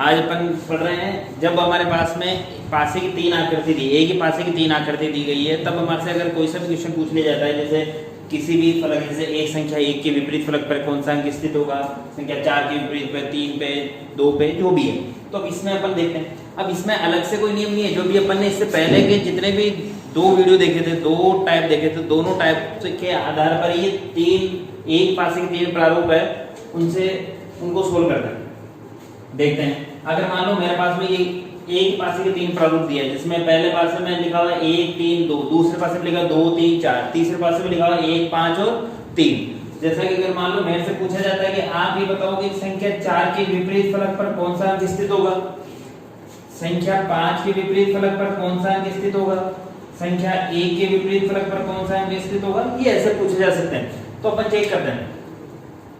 आज अपन पढ़ रहे हैं जब हमारे पास में पासे की तीन आकृति दी, एक ही पासे की तीन आकृति दी गई है, तब हमारे से अगर कोई सा भी क्वेश्चन पूछ लिया जाता है, जैसे किसी भी फलक, जैसे एक संख्या एक के विपरीत फलक पर कौन सा अंक स्थित होगा, संख्या चार के विपरीत पे, तीन पे, दो पे, जो भी है, तो अब इसमें अपन देखते हैं। अब इसमें अलग से कोई नियम नहीं है, जो भी अपन ने इससे पहले के जितने भी दो वीडियो देखे थे, दो टाइप देखे थे, दोनों टाइप के आधार पर ये तीन एक पासे के तीन प्रारूप है, उनसे उनको सोल्व करते हैं। देखते हैं, अगर मान लो मेरे पास में ये एक पासे के तीन प्रारूप दिया है, जिसमें पहले पासे में लिखा हुआ है 1 3 2, दूसरे पासे में लिखा 2 3 4, तीसरे पासे में लिखा हुआ है 1 5 और 3। जैसा कि अगर मान लो मेरे से पूछा जाता है कि आप ये बताओ कि संख्या 4 के विपरीत फलक पर कौन सा अंक स्थित होगा, संख्या 5 के विपरीत फलक पर कौन सा अंक स्थित होगा, संख्या 1 के विपरीत फलक पर कौन सा अंक स्थित होगा, ये ऐसे पूछे जा सकते हैं। तो अपन चेक करते हैं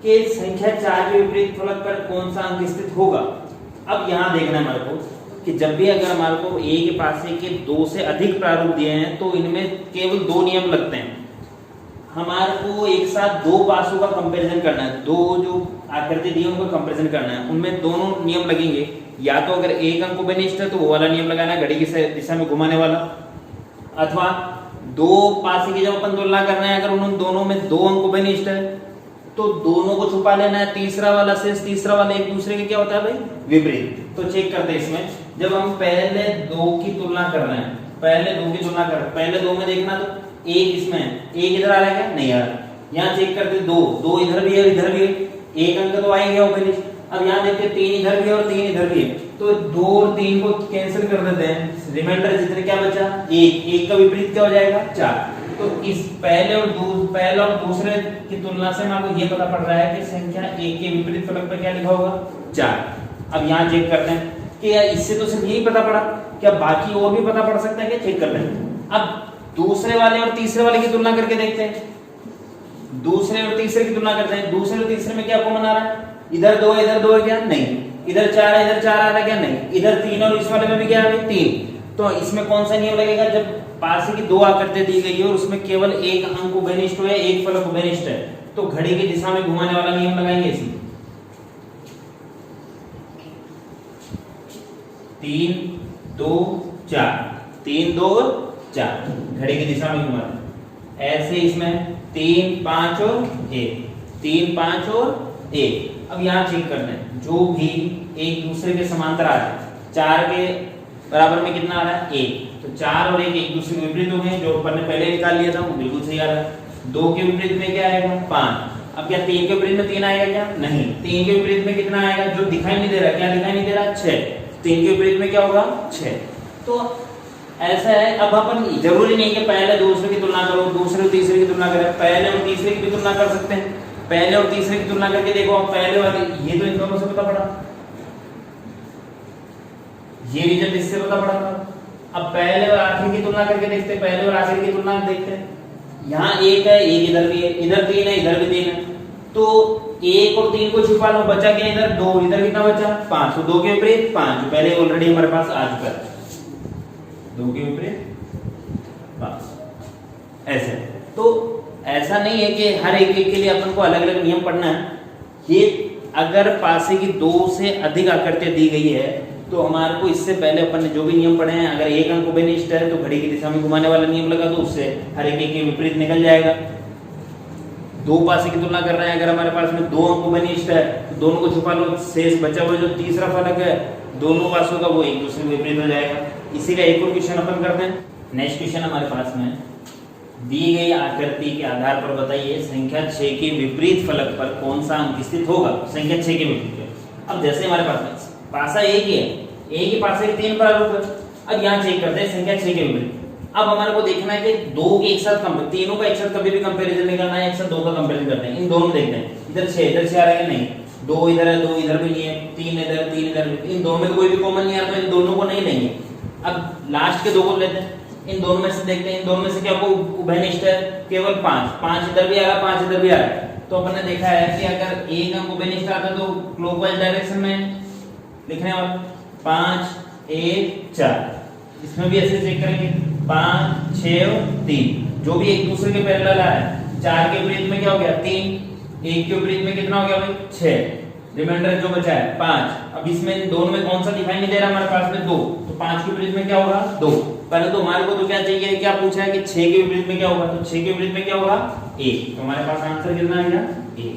कि संख्या 4 के विपरीत फलक पर कौन सा अंक स्थित होगा। अब यहाँ देखना है हमारे को कि जब भी अगर हमारे को ए के पासे के दो से अधिक प्रारूप दिए हैं तो इनमें केवल दो नियम लगते हैं। हमारे को एक साथ दो पासों का कंपैरिजन करना है, दो जो आकृति दी है उनका कंपैरिजन करना है, उनमें दोनों नियम लगेंगे। या तो अगर एक अंक बेनिष्ठ है तो वो वाला नियम लगाना है, घड़ी की दिशा में घुमाने वाला, अथवा दो पासे की जब अपन तुलना करना है, अगर उन दोनों में दो अंक बेनिष्ठ है तो दोनों को छुपा लेना है, तीसरा वाला शेष, तीसरा वाला एक दूसरे के क्या होता है भाई, विपरीत। तो चेक करते हैं इसमें, जब हम पहले दो की तुलना कर रहे हैं, पहले दो की तुलना कर रहे हैं, पहले दो में देखना तो एक इसमें, एक इधर आ रहा है क्या, नहीं आ रहा। यहाँ चेक करते दो, दो इधर भी है इधर भी है, एक अंक तो आएंगे वो फिनिश। अब यहाँ देखते तीन इधर भी है और तीन इधर भी है, तो दो और तीन को कैंसिल कर देते हैं, रिमाइंडर जितने क्या बचा, एक का विपरीत क्या हो जाएगा, 4। तो इस पहले और दूसरे की तुलना से आपको ये पता पड़ रहा है कि संख्या एक के विपरीत फलक पर क्या लिखा होगा, 4। अब यहाँ चेक करते हैं कि यार इससे तो सिर्फ यही पता पड़ा, क्या बाकी और भी पता पड़ सकता है क्या, चेक करते हैं। अब दूसरे वाले और तीसरे वाले की तुलना करके देखते हैं, दूसरे और तीसरे की तुलना करते हैं, दूसरे और तीसरे में क्या कॉमन आ रहा है, इधर दो है क्या, नहीं, इधर 4 है इधर 4 आ रहा है क्या, नहीं, इधर 3 और इस वाले में भी क्या है, 3। तो इसमें कौन सा नियम लगेगा, जब पासे की दो आकृति दी गई है और उसमें केवल एक अंक उभयनिष्ठ है, एक फलक उभयनिष्ठ है, तो घड़ी की दिशा में घुमाने वाला नियम लगाएंगे इसमें। 3 2 4, 3 2 4, घड़ी की दिशा में घुमाना। ऐसे इसमें 3 5 और 1, 3 5 और 1। अब यहाँ चेक करना है, जो भी एक दूसरे के समांतर आ रहा है, 4 के बराबर में कितना आ रहा है, 1, तो 4 और 1 एक दूसरे के विपरीत हो गए, जो अपन ने पहले निकाल लिया था वो बिल्कुल सही आ रहा है। 2 के विपरीत में क्या आएगा, 5। अब क्या 3 के विपरीत में 3 आएगा क्या, नहीं, 3 के विपरीत में कितना आएगा, जो दिखाई नहीं दे रहा, क्या दिखाई नहीं दे रहा, 6। 3 के विपरीत में क्या होगा, 6। तो ऐसा है। अब अपन जरूरी नहीं कि पहले दूसरे की तुलना करो, दूसरे और तीसरे की तुलना करें, पहले और तीसरे की भी तुलना कर सकते हैं। पहले और तीसरे की तुलना करके देखो, अब पहले वाले ये तो इन दोनों से पता पड़ा, ये रिजल्ट इससे पता पड़ा था। अब पहले और आखिर की तुलना करके देखते हैं, पहले और आखिर की तुलना देखते हैं। यहाँ 1 है, एक इधर भी है, इधर 3 है, इधर भी 3 है, तो 1 और 3 को छुपा लो, बचा क्या, इधर 2, इधर कितना बचा, 5। तो 2 के विपरीत 5, पहले ऑलरेडी हमारे पास आ चुका है, 2 के विपरीत 5। ऐसे तो ऐसा नहीं है कि हर एक के लिए अपन को अलग अलग नियम पढ़ना है। ये अगर पासे की दो से अधिक आकृतियां दी गई है तो हमारे को इससे पहले अपन ने जो भी नियम पढ़े हैं, अगर एक अंक बेनिष्ठ है तो घड़ी की दिशा में घुमाने वाला नियम लगा, तो उससे हर एक के विपरीत निकल जाएगा। दो पासे की तुलना कर रहे हैं, अगर हमारे पास में दो अंक बेनिष्ठ है तो दोनों को छुपा लो, शेष बचा हुआ जो तीसरा फलक है दोनों पासों का, वो एक दूसरे के विपरीत हो जाएगा। इसी का एक और क्वेश्चन अपन करते हैं। नेक्स्ट क्वेश्चन हमारे पास में, दी गई आकृति के आधार पर बताइए संख्या 6 के विपरीत फलक पर कौन सा अंक स्थित होगा, संख्या 6 के विपरीत। अब जैसे हमारे पास पासा एक ही है, एक ही पासे के तीन प्रारूप है। अब यहाँ चेक करते हैं संख्या 6 के विपरीत। अब हमारे को देखना है कि दो के एक साथ तीनों का एक साथ कभी भी कंपैरिजन नहीं करना है, एक साथ दो का कंपैरिजन करते हैं। इन दोनों देखते हैं, इधर 6 आ रहा है, नहीं, 2 इधर है, 2 इधर भी नहीं है, 3 इधर, इन दोनों में कोई भी कॉमन नहीं आ रहा, तो इन दोनों को नहीं लेंगे। अब लास्ट के दो को लेते हैं, इन दोनों में से देखते हैं, इन दोनों में से क्या उभयनिष्ठ है, केवल 5 इधर भी आ रहा, 5 इधर भी आ रहा है। तो अपन ने देखा है कि अगर एक अंक उभयनिष्ठ आता है तो क्लॉकवाइज डायरेक्शन में लिखने वाला 5 1 4। इसमें भी ऐसे चेक करेंगे, 5 6 और 3, जो भी एक दूसरे के पैरेलल आ रहा है। 4 के विपरीत में क्या हो गया, 3, 1 के विपरीत में कितना हो गया भाई, 6। रिमाइंडर जो बचा है 5। अब इसमें दोनों में कौन सा दिखाई नहीं दे रहा हमारे पास में 2, तो 5 के विपरीत में क्या होगा 2। पहले तो हमारे को तो क्या चाहिए, क्या पूछा है कि 6 के विपरीत में क्या होगा, तो 6 के विपरीत में क्या होगा 1, तो हमारे पास आंसर कितना आ गया 1।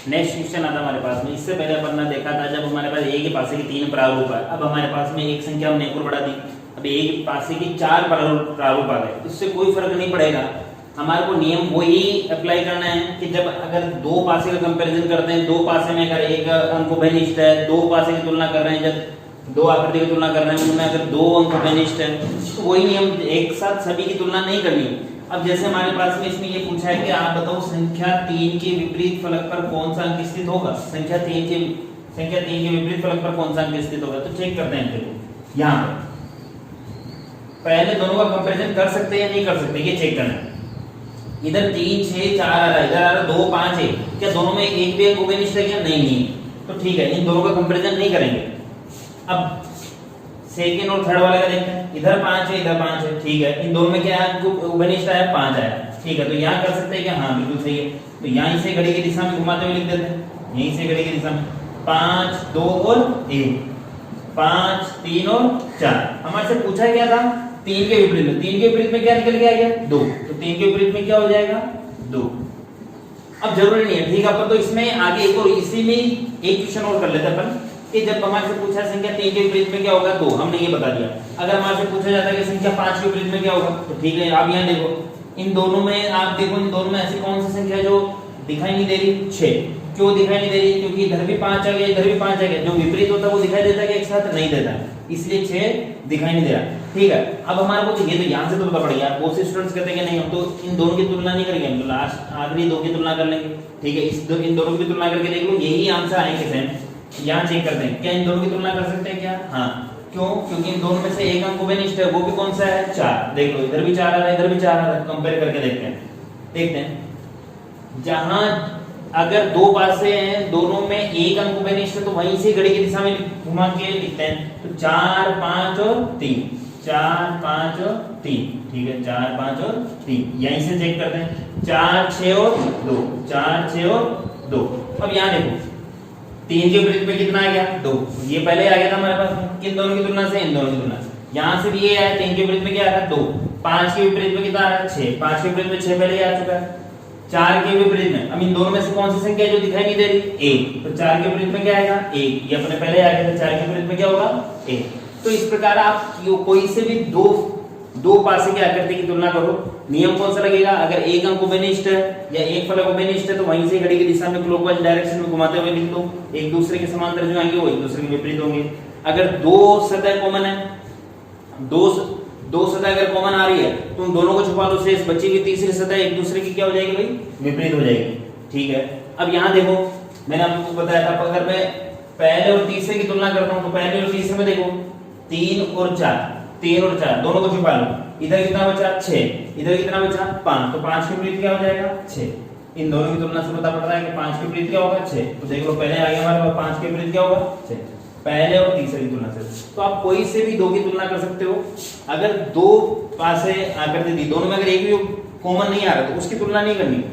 नेक्स्ट क्वेश्चन आता हमारे पास में, इससे पहले अपन ने देखा था जब हमारे पास a के पासे की 3 प्रारूप है, अब हमारे पास में एक संख्या हमने एक और बढ़ा दी, अब a के पासे की 4 प्रारूप आ गए, इससे कोई फर्क नहीं पड़ेगा। हमारे को नियम वही अप्लाई करना है कि जब अगर दो पासे का कंपैरिजन करते हैं, दो पासे में अगर एक अंक उभयनिष्ठ है, दो पासे की तुलना कर रहे हैं, जब दो आकृति की तुलना कर रहे हैं उनमें अगर दो अंक उभयनिष्ठ है तो वही नियम एक साथ सभी की तुलना नहीं करनी। अब जैसे हमारे पास में इसमें ये पूछा है कि आप बताओ संख्या 3 के विपरीत फलक पर कौन सा अंक स्थित होगा, संख्या 3 के विपरीत फलक पर कौन सा अंक स्थित होगा, तो चेक करते हैं। यहाँ पर पहले दोनों का कंपैरिजन कर सकते हैं या नहीं कर सकते, ये चेक करना है। इधर 3 6 4 आ रहा है, इधर आ रहा 2 5 है, क्या दोनों में एक भी अंक उभयनिष्ठ है क्या, नहीं, तो ठीक है, इन दोनों का कंपैरिजन नहीं करेंगे। अब सेकंड और थर्ड वाले का देखते हैं, इधर 5 है इधर 5 है, ठीक है, इन दोनों में क्या उभयनिष्ठ आया 5 आया, ठीक है, तो यहाँ कर सकते हैं क्या, हाँ बिल्कुल सही है। तो यहीं से घड़ी की दिशा में घुमाते हुए लिख देते हैं, यहीं से घड़ी की दिशा में 5 2 और 1, 5 3 और 4। हमारे से पूछा क्या था 3 के विपरीत में, 3 के विपरीत में क्या निकल के आ गया 2, तो 3 के विपरीत में क्या हो जाएगा 2। अब जरूरी नहीं है, ठीक है, अपन तो इसमें आगे एक और इसी में एक क्वेश्चन और कर लेते हैं अपन कि जब हमारे से पूछा संख्या 3 के विपरीत में क्या होगा 2, हमने ये बता दिया। अगर हमारे से पूछा जाता है कि संख्या 5 के विपरीत में क्या होगा, तो ठीक है, आप यहाँ देखो, इन दोनों में आप देखो, इन दोनों में ऐसी कौन सी संख्या जो दिखाई नहीं दे रही 6, क्यों दिखाई नहीं दे रही, क्योंकि इधर भी 5 आ गया इधर भी 5 आ गया, जो विपरीत होता है वो दिखाई देता है कि एक साथ नहीं देता, इसलिए 6 दिखाई नहीं दे रहा, ठीक है। अब हमारे को ये तो यहाँ से तो पता पड़ गया, बहुत से स्टूडेंट्स कहते हैं कि नहीं हम तो इन दोनों की तुलना नहीं करेंगे, हम तो लास्ट आखिरी दो की तुलना कर लेंगे, ठीक है, इन दोनों की तुलना करके देख लो, यही आंसर आएंगे सेम। यहाँ चेक करते हैं क्या इन दोनों की तुलना कर सकते हैं क्या, हाँ, क्यों, क्योंकि इन दोनों में से एक अंक उभयनिष्ठ है, वो भी कौन सा है 4, देख लो इधर भी 4 आ रहा है इधर भी 4 आ रहा है, कंपेयर करके देखते हैं। जहां अगर दो पासे हैं दोनों में एक अंक उभयनिष्ठ है तो वहीं से घड़ी की दिशा में घुमा के लिखते हैं, तो 4 5 और 3, 4 5 और 3, ठीक है, 4 5 और 3, यहीं से चेक करते हैं, 4 6 और 2, 4 6 और 2। अब यहाँ देखो 3 के विपरीत में कितना आ गया 2, ये पहले आ गया था हमारे पास, किन दोनों की तुलना से, इन दोनों की तुलना से। यहाँ से भी ये आया 3 के विपरीत में क्या आ रहा है 2, 5 के विपरीत में कितना आ रहा है 6, 5 के विपरीत में 6 पहले ही आ चुका है, 4 के विपरीत में, अब इन दोनों में से कौन सी संख्या जो दिखाई नहीं दे रही 1, तो 4 के विपरीत में क्या आएगा 1, ये अपने पहले आ गया था, 4 के विपरीत में क्या होगा 1। तो इस प्रकार आप कोई से भी दो पासे की आकृति की तुलना करो, नियम कौन सा लगेगा, अगर एक अंक उभयनिष्ठ है या एक फलक उभयनिष्ठ है तो वहीं से घड़ी की दिशा में क्लॉकवाइज डायरेक्शन में घुमाते हुए लिख दो, एक दूसरे के समांतर जो आएंगे वो एक दूसरे के विपरीत होंगे। अगर दो सतह कॉमन है, दो सतह अगर कॉमन आ रही है तो उन दोनों को छुपा लो, शेष बची हुई तीसरी सतह एक दूसरे की क्या हो जाएगी भाई विपरीत हो जाएगी, ठीक है। अब यहाँ देखो मैंने आपको बताया था, अगर मैं पहले और तीसरे की तुलना करता हूँ तो पहले और तीसरे में देखो 3 और 4 दोनों को छुपा लो, इधर कितना बचा 6, इधर कितना बचा 5, तो 5 के विपरीत क्या हो जाएगा 6। इन दोनों की तुलना से पता पड़ रहा है कि 5 के विपरीत क्या होगा 6, तो देख लो पहले आ गया हमारे पास 5 के विपरीत क्या होगा 6, पहले और तीसरे की तुलना से। तो आप कोई से भी दो की तुलना कर सकते हो, अगर दो पासे आकृति दी दोनों में अगर एक भी कॉमन नहीं आ रहा तो उसकी तुलना नहीं करनी,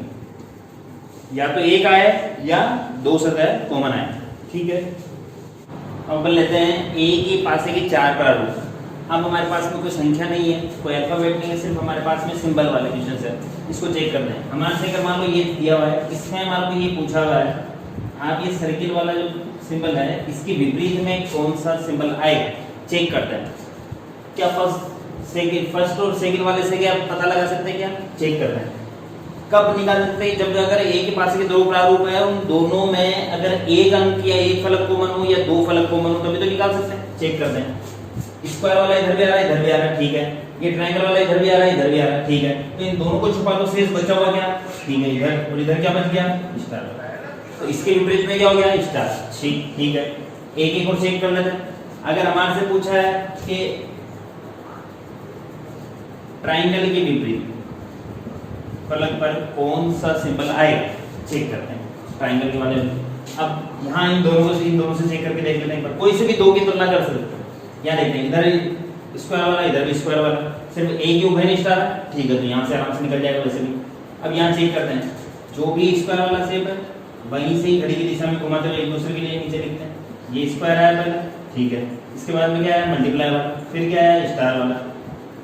या तो एक आए या दो सतह कॉमन आए, ठीक है। अब लेते हैं a के पासे की 4 प्रारूप। अब हमारे पास में कोई संख्या नहीं है, कोई अल्फाबेट नहीं है, सिर्फ हमारे पास में सिंबल वाले क्वेश्चन है, इसको चेक करते हैं। हमारे से अगर मान लो ये दिया हुआ है, इसमें हमारे को ये पूछा हुआ है आप ये सर्किल वाला जो सिंबल है इसके विपरीत में कौन सा सिंबल आएगा, चेक करते हैं। क्या फर्स्ट और सेकंड वाले से क्या पता लगा सकते हैं, क्या चेक करते हैं। कब निकाल सकते हैं, जब अगर a के पास के दो प्रारूप है उन दोनों में अगर एक अंक या एक फलक कॉमन हो या दो फलक कॉमन हो तभी तो निकाल सकते हैं, चेक करते हैं। स्क्वायर वाला इधर भी आ रहा है इधर भी आ रहा है, ठीक है, ये ट्रायंगल वाला इधर भी आ रहा है इधर भी आ रहा है, ठीक है, तो इन दोनों को छुपा लो, शेष बचा हुआ क्या, ठीक है, इधर और इधर क्या बच गया स्टार, तो इसके विपरीत में क्या हो गया स्टार, ठीक है। एक एक और चेक कर लेते हैं। अगर हमारे से पूछा है कि ट्रायंगल के विपरीत फलक पर कौन सा सिंबल आएगा, चेक करते हैं ट्रायंगल के वाले में। अब यहाँ इन दोनों से चेक करके देख लेते हैं, कोई से भी दो की तुलना कर सकते हैं। यहाँ देखते हैं इधर स्क्वायर वाला इधर भी स्क्वायर वाला, सिर्फ एक ही उभयनिष्ठ आ रहा है, ठीक है, तो यहाँ से आराम से निकल जाएगा वैसे भी। अब यहाँ चेक करते हैं जो भी स्क्वायर वाला शेप है वहीं से ही घड़ी की दिशा में घुमाते हुए एक दूसरे के लिए नीचे लिखते हैं। ये स्क्वायर है पहले, ठीक है। इसके बाद में क्या है, मल्टीप्लाई वाला, फिर क्या है, स्टार वाला।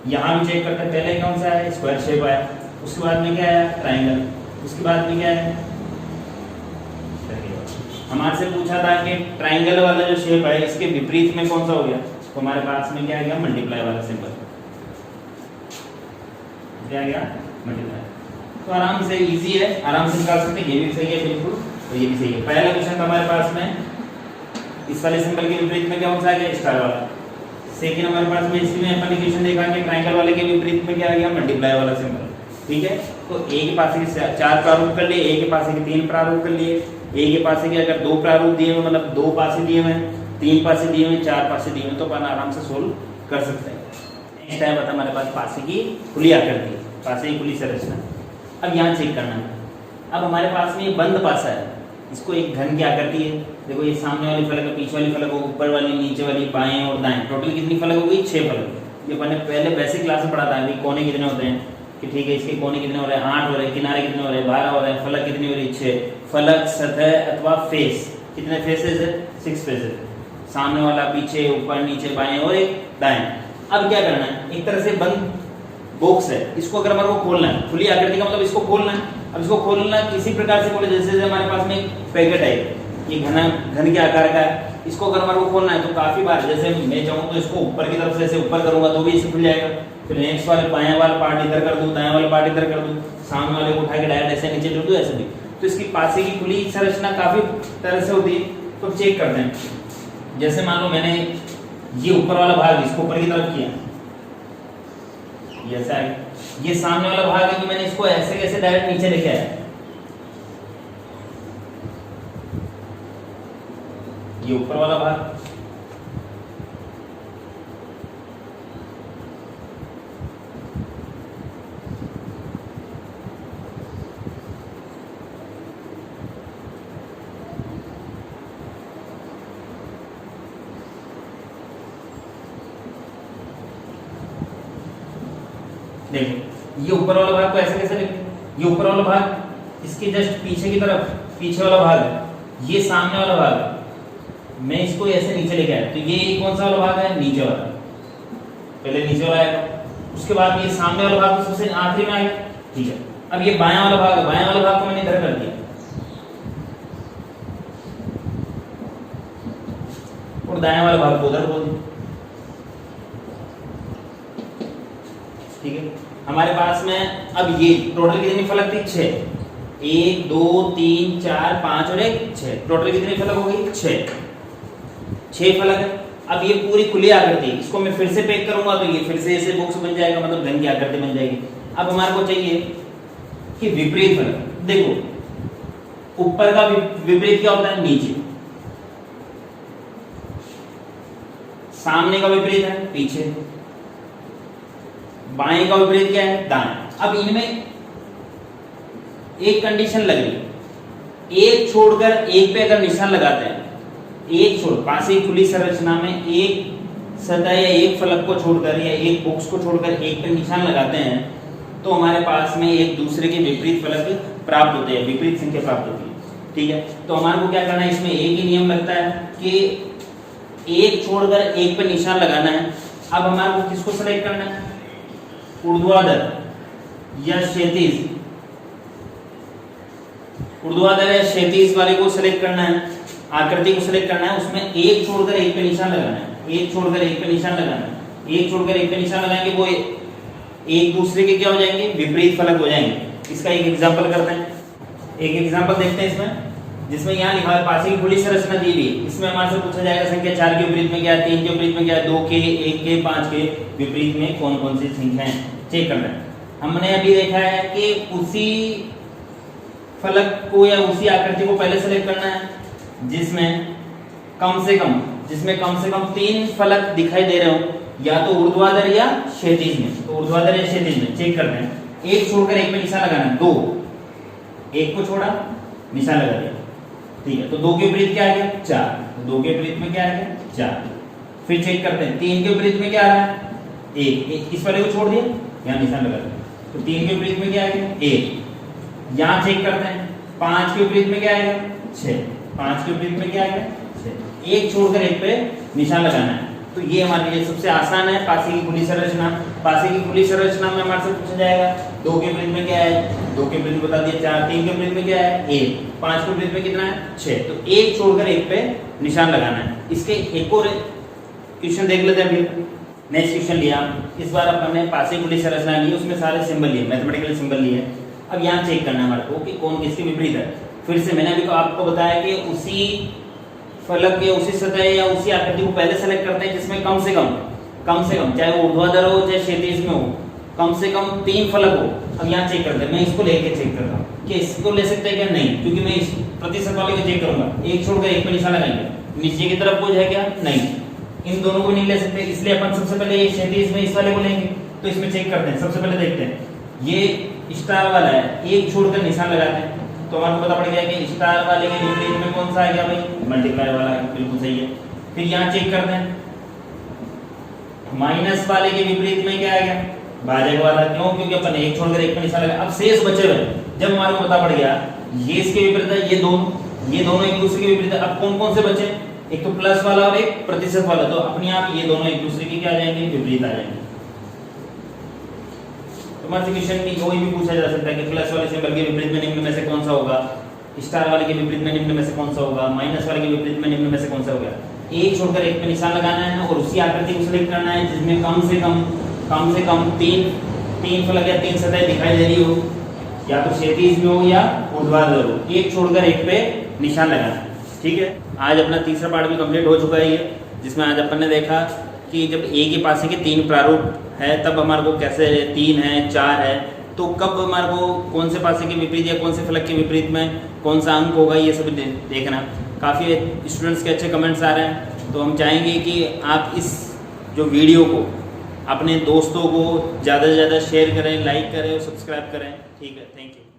यहाँ भी चेक करते हैं, पहले कौन सा है, स्क्वायर शेप आया, उसके बाद में क्या है, ट्राइंगल, उसके बाद में क्या है, हमारे से पूछा था कि ट्राइंगल वाला जो शेप है इसके विपरीत में कौन सा हो गया, तो हमारे पास में क्या आ गया, मल्टीप्लाई वाला सिंबल, क्या आ गया, मल्टीप्लाई। तो आराम से इजी है, आराम से निकाल सकते हैं। ये भी सही है बिल्कुल, और ये भी सही है। पहला क्वेश्चन था हमारे पास में इस वाले सिंबल के विपरीत में क्या कौन सा आ गया, स्टार वाला। सेकंड हमारे पास में इसी में अपन ने क्वेश्चन देखा कि ट्रायंगल वाले के विपरीत में क्या आ गया, मल्टीप्लाई वाला सिंबल, ठीक है। तो ए के पास के 4 प्रारूप कर लिए, ए के पास के 3 प्रारूप कर लिए। ए के पास के अगर 2 प्रारूप दिए हुए, मतलब 2 पासे दिए हुए, 3 पासे दिए हुए, 4 पासे दिए हुए, तो अपन आराम से सोल्व कर सकते हैं। नेक्स्ट टाइम आता हमारे पास पासे की खुली आकृति, पासे की खुली संरचना। अब यहाँ चेक करना है, अब हमारे पास में ये बंद पासा है, इसको एक घन की आकृति है। देखो ये सामने वाली फलक है, पीछे वाली फलक हो, ऊपर वाली, नीचे वाली, बाएं और दाएं, टोटल कितनी फलक हो गई, 6 फलक। ये मैंने पहले बेसिक क्लास में पढ़ा था कि कोने कितने होते हैं, कि ठीक है इसके कोने कितने हो रहे हैं, 8 हो रहे हैं, किनारे कितने हो रहे हैं, 12 हो रहे हैं, फलक कितनी हो रही है, 6 फलक, सतह अथवा फेस, कितने फेसेस है, 6 फेसेस, सामने वाला, पीछे, ऊपर, नीचे, बाएं और एक दाएं। अब क्या करना है, एक तरह से बंद बॉक्स है, इसको अगर हमारे को खोलना है, खुली आकृति का मतलब इसको खोलना है। अब इसको खोलना किसी प्रकार से खोले, जैसे हमारे पास में एक पैकेट है, ये घन के आकार का है, इसको अगर हमारे को खोलना है तो काफी बार, जैसे मैं चाहूँ तो इसको ऊपर की तरफ से ऐसे ऊपर करूंगा तो भी इसे खुल जाएगा। फिर नेक्स्ट वाले बाएं वाला पार्ट इधर कर दूं, दाएं वाला पार्ट इधर कर दूं, सामने वाले को उठा के डायरेक्ट ऐसे नीचे जोड़ दूं, ऐसे भी। तो इसकी पासे की खुली संरचना काफी तरह से होती है। तो चेक करते हैं, जैसे मान लो मैंने ये ऊपर वाला भाग इसको ऊपर की तरफ किया, ऐसा है। ये सामने वाला भाग है कि मैंने इसको ऐसे कैसे डायरेक्ट नीचे लेके आया, ये ऊपर वाला भाग, देखो ये ऊपर वाला भाग को ऐसे कैसे लिखें, ये ऊपर वाला भाग इसके जस्ट पीछे की तरफ, पीछे वाला भाग है, ये सामने वाला भाग है, मैं इसको ऐसे नीचे लेके आया, तो ये कौन सा वाला भाग है, नीचे वाला, पहले नीचे वाला आएगा, उसके बाद ये सामने वाला भाग तो सबसे आखिरी में आएगा, ठीक है। अब ये बायां वाला भाग है, बायां वाला भाग को मैंने इधर कर दिया और दायां वाला भाग को उधर बोल दिया, ठीक है। हमारे पास में अब ये टोटल कितनी फलक थी, 6, 1 2 3 4 5 और 1 6, टोटल कितनी फलक हो गई, 6 फलक है। अब ये पूरी खुली आकृति, इसको मैं फिर से पैक करूंगा तो ये फिर से ऐसे बॉक्स बन जाएगा, मतलब घन की आकृति बन जाएगी। अब हमारे को चाहिए कि विपरीत फलक, देखो ऊपर का विपरीत क्या होता है, नीचे, सामने का विपरीत है पीछे, बाएं का विपरीत क्या है, दाएं। अब इनमें एक कंडीशन लग रही, एक छोड़कर एक पे अगर निशान लगाते हैं, एक छोड़ पासे की खुली संरचना में एक सतह या एक फलक को छोड़कर या एक बॉक्स को छोड़कर एक पे निशान लगाते हैं, तो हमारे पास में एक दूसरे के विपरीत फलक प्राप्त होते हैं, विपरीत संख्या प्राप्त होती है, ठीक है। तो हमारे को क्या करना है, इसमें एक ही नियम लगता है कि एक छोड़कर एक पे निशान लगाना है। अब हमारे को किसको सेलेक्ट करना है, ऊर्ध्वाधर या क्षैतिज, ऊर्ध्वाधर या क्षैतिज वाले को सिलेक्ट करना है, आकृति को सिलेक्ट करना है, उसमें एक छोड़कर एक पे निशान लगाना है, एक छोड़कर एक पे निशान लगाना है, एक छोड़कर एक पे निशान लगाएंगे, वो एक दूसरे के क्या हो जाएंगे, विपरीत फलक हो जाएंगे। इसका एक एग्जांपल करते हैं, एक एग्जांपल देखते हैं इसमें, जिसमें यहाँ लिखा है पासे की खुली संरचना दी हुई, इसमें हमारे से पूछा जाएगा संख्या 4 के विपरीत में क्या है, 3 के विपरीत में क्या है, 2 के, 1 के, 5 के विपरीत में कौन कौन सी संख्याएं चेक करना है। हमने अभी देखा है कि उसी फलक को या उसी आकृति को पहले सेलेक्ट करना है जिसमें कम से कम 3 फलक दिखाई दे रहे हो, या तो ऊर्ध्वाधर या क्षैतिज में। तो ऊर्ध्वाधर या क्षैतिज में चेक करते हैं, एक छोड़कर एक पे निशान लगाना है, 2, एक को छोड़ा निशान लगा दिया, ठीक है। तो 2 के विपरीत क्या आ गया, 4, तो 2 के विपरीत में क्या आ गया, 4। फिर चेक करते हैं 3 के विपरीत में क्या आ रहा है, 1, इस वाले को छोड़ दिया, यहाँ निशान लगा दिया, तो 3 के विपरीत में क्या आ गया, 1, यहाँ चेक करते हैं 5 के विपरीत में क्या आएगा 6, 5 के विपरीत में क्या आएगा 6, एक छोड़कर एक पे निशान लगाना है। तो ये हमारे लिए सबसे आसान है पासे की खुली संरचना। पासे की खुली संरचना में हमारे से पूछा जाएगा 2 के विपरीत में क्या है, 2 के विपरीत बता दिया 4, 3 के विपरीत में क्या है 1, 5 के विपरीत में कितना है 6, तो एक छोड़कर एक पे निशान लगाना है। इसके एक और क्वेश्चन देख लेते हैं अभी। नेक्स्ट क्वेश्चन लिया, इस बार अपन ने पासे खुली संरचना ली, उसमें सारे सिंबल लिए, मैथमेटिकल सिंबल लिए। अब यहाँ चेक करना है हमारे को कि कौन किसके विपरीत है। फिर से मैंने अभी आपको बताया कि उसी फलक के उसी सतह या उसी आकृति को पहले सेलेक्ट करते हैं जिसमें कम से कम चाहे वो ऊर्ध्वाधर हो चाहे क्षैतिज में हो, कम से कम 3 फलक हो। अब यहाँ चेक करते हैं, मैं इसको लेके चेक करता हूँ कि इसको ले सकते हैं क्या, नहीं, क्योंकि मैं इस प्रतिशत वाले को चेक करूंगा, एक छोड़कर एक पे निशान लगाएंगे, नीचे की तरफ कुछ है क्या, नहीं, इन दोनों को नहीं ले सकते, इसलिए अपन सबसे पहले ये क्षैतिज में इस वाले को लेंगे। तो इसमें चेक करते हैं, सबसे पहले देखते हैं ये स्टार वाला है, एक छोड़कर निशान लगाते हैं, तो हमारे को पता पड़ गया कि स्टार वाले के विपरीत में कौन सा आ गया भाई, मल्टीप्लाई वाला है, बिल्कुल सही है। फिर यहाँ चेक करते हैं माइनस वाले के विपरीत में क्या आ गया, भाजक वाला, क्यों, क्योंकि अपन एक छोड़कर एक पे निशान लगा। अब शेष बचे हुए, जब हमारे को पता पड़ गया ये इसके विपरीत है, ये दोनों एक दूसरे के विपरीत है, अब कौन कौन से बचे, एक तो प्लस वाला और एक प्रतिशत वाला, तो अपने आप ये दोनों एक दूसरे के क्या आ जाएंगे, विपरीत आ जाएंगे। हमारे क्वेश्चन में कोई भी पूछा जा सकता है कि प्लस वाले सिंबल के विपरीत में निम्न में से कौन सा होगा, स्टार वाले के विपरीत में निम्न में से कौन सा होगा, माइनस वाले के विपरीत में निम्न में से कौन सा होगा। एक छोड़कर एक पे निशान लगाना है और उसी आकृति को सिलेक्ट करना है जिसमें कम से कम तीन फलक या 3 सतह दिखाई दे रही हो, या तो क्षैतिज में हो या ऊर्ध्वाधर हो, एक छोड़कर एक पे निशान लगाना है। ठीक है, आज अपना तीसरा पार्ट भी कंप्लीट हो चुका है ये, जिसमें आज अपन ने देखा कि जब ए के पासे के 3 प्रारूप है तब हमारे को कैसे 3 है 4 है, तो कब हमारे को कौन से पासे के विपरीत या कौन से फलक के विपरीत में कौन सा अंक होगा, ये सब देखना। काफ़ी स्टूडेंट्स के अच्छे कमेंट्स आ रहे हैं, तो हम चाहेंगे कि आप इस जो वीडियो को अपने दोस्तों को ज़्यादा से ज़्यादा शेयर करें, लाइक करें और सब्सक्राइब करें। ठीक है, थैंक यू।